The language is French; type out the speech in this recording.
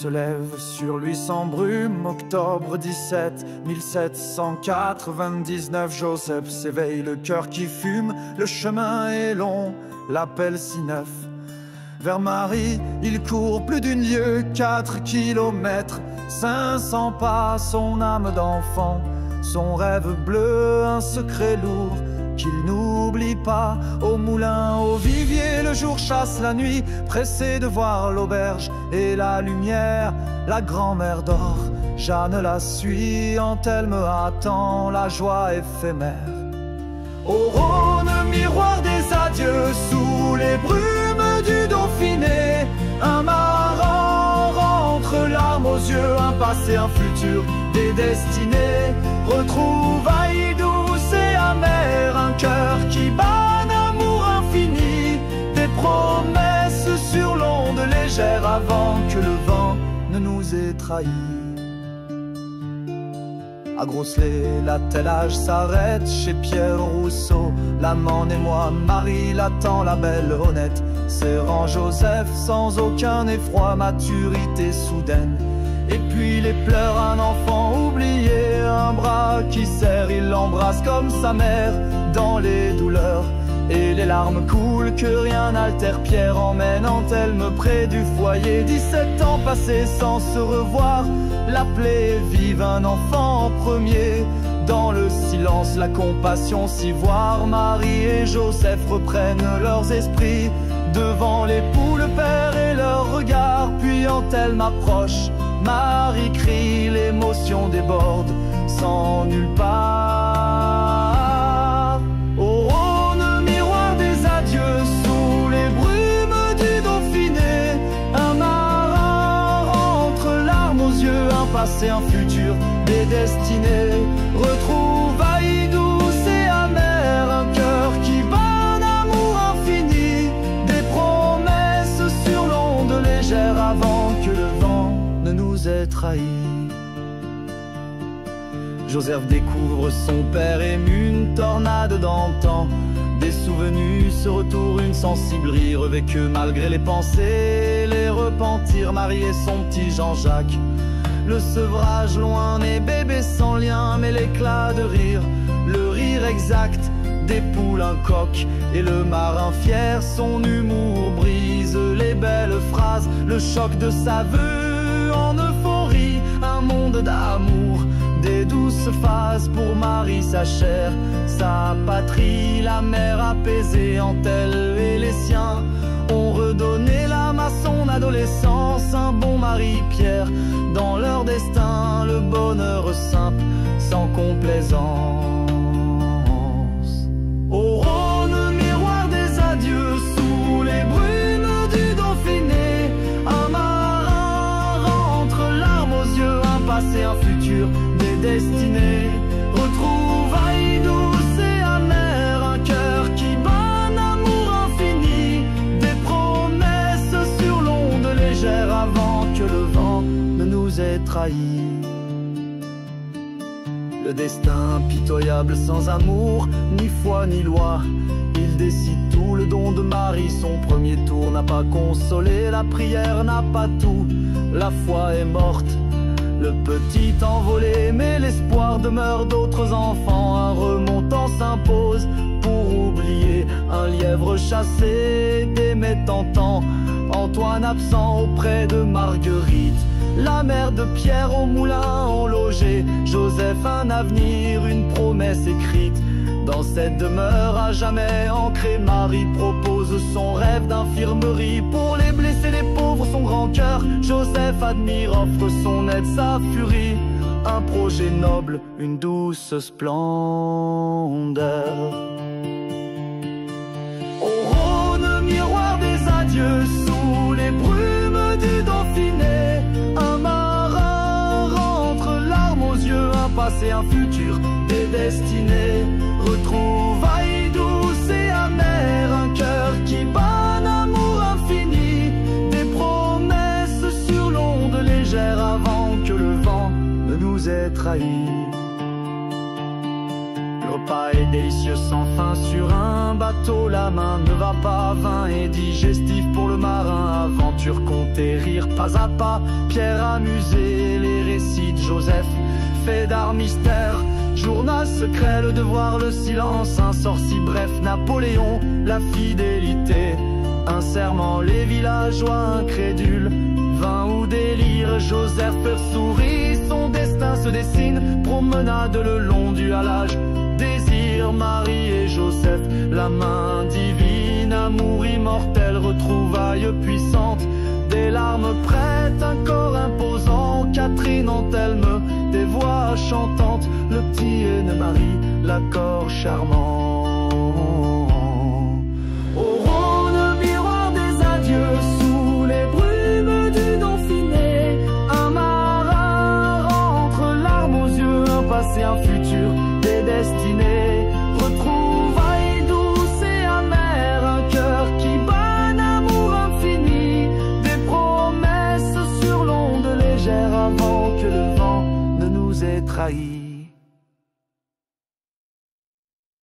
se lève, sur lui sans brume. Octobre 17, 1799. Joseph s'éveille, le cœur qui fume. Le chemin est long, l'appel si neuf. Vers Marie, il court plus d'une lieue, 4 kilomètres, 500 pas, son âme d'enfant, son rêve bleu, un secret lourd qu'il n'oublie pas. Au moulin, au vivier, le jour chasse la nuit, pressé de voir l'auberge et la lumière. La grand-mère dort, Jeanne la suit, Anthelme attend la joie éphémère. Au Rhône, miroir des adieux, sous les brumes du Dauphiné, un marin rentre, larmes aux yeux, un passé, un futur, des destinées. Retrouvailles douces et amères, un cœur qui bat, un amour infini, des promesses sur l'onde légère avant que le vent ne nous ait trahis. À Grosselet, l'attelage s'arrête chez Pierre Rousseau. L'amant et moi, Marie l'attend, la belle honnête, serrant Joseph sans aucun effroi, maturité soudaine. Et puis les pleurs, un enfant oublié, un bras qui serre, il l'embrasse comme sa mère dans les douleurs. Et les larmes coulent, que rien n'altère, Pierre emmène Anthelme près du foyer. 17 ans passés sans se revoir, la plaie est vive, un enfant en premier. Dans le silence, la compassion s'y voir. Marie et Joseph reprennent leurs esprits. Devant l'époux, le père et leur regard. Puis Anthelme approche, Marie crie, l'émotion déborde sans nulle part. Au Rhône, miroir des adieux, sous les brumes du Dauphiné, un marin rentre, larmes aux yeux, un passé, un futur, des destinées. Retrouvailles douces et amères, un cœur qui bat, un amour infini, des promesses sur l'onde légère avant que le vent ne nous ait trahis. Joseph découvre son père ému, une tornade d'antan. Des souvenirs se retournent, une sensible rire vécue malgré les pensées, les repentirs. Marie et son petit Jean-Jacques, le sevrage loin, né bébé sans lien, mais l'éclat de rire, le rire exact des poules, un coq et le marin fier. Son humour brise les belles phrases, le choc de sa vue en euphorie, un monde d'amour, des douces phases. Pour Marie, sa chair, sa patrie, la mer apaisée, Anthelme et les siens ont redonné l'âme à son adolescence. Un bon Marie-Pierre, dans leur destin, le bonheur simple, sans complaisance. Au Rhône, miroir des adieux, sous les brumes du Dauphiné, un marin rentre, larmes aux yeux, un passé, un futur, des destinées. Retrouvailles douces et amères, un cœur qui bat, un amour infini, des promesses sur l'onde légère avant que le vent ne nous ait trahis. Le destin pitoyable sans amour, ni foi ni loi, il décide tout. Le don de Marie, son premier tour, n'a pas consolé, la prière n'a pas tout. La foi est morte, le petit envolé, mais l'espoir demeure d'autres enfants. Un remontant s'impose pour oublier, un lièvre chassé, des mets tentants. Antoine absent auprès de Marguerite, la mère de Pierre au moulin ont logé. Joseph, un avenir, une promesse écrite. Dans cette demeure à jamais ancrée, Marie propose son rêve d'infirmerie. Pour les blessés, les pauvres, son grand cœur, Joseph admire, offre son aide, sa furie. Un projet noble, une douce splendeur. Au Rhône, miroir des adieux, sous les brumes du Dauphiné, un marin rentre, larmes aux yeux, un passé, un futur, des destinées. Retrouvailles douces et amères, un cœur qui bat, un amour infini, des promesses sur l'onde légère avant que le vent ne nous ait trahis. repas est délicieux sans fin. Sur un bateau, la main ne va pas, vin et digestif pour le marin. Aventure, compter, rire pas à pas, Pierre amusé, les récits de Joseph, fait d'art mystère, journal secret, le devoir, le silence, un sorcier bref, Napoléon, la fidélité, un serment, les villageois incrédules, vin ou délire, Joseph sourit, son destin se dessine, promenade le long du halage, désir, Marie et Joseph, la main divine, amour immortel, retrouvailles puissantes, des larmes prêtes, un corps imposant, Catherine, Anthelme, des voix chantantes, le petit Aine-Marie, l'accord charmant. Au rône, miroir des adieux, sous les brumes du Dauphiné, un marin rentre, larmes aux yeux, un passé, un futur, des destinées, retrouvailles douces et amères, un cœur qui bat, un amour infini, des promesses sur l'onde légère avant que le vent ne nous ait trahis.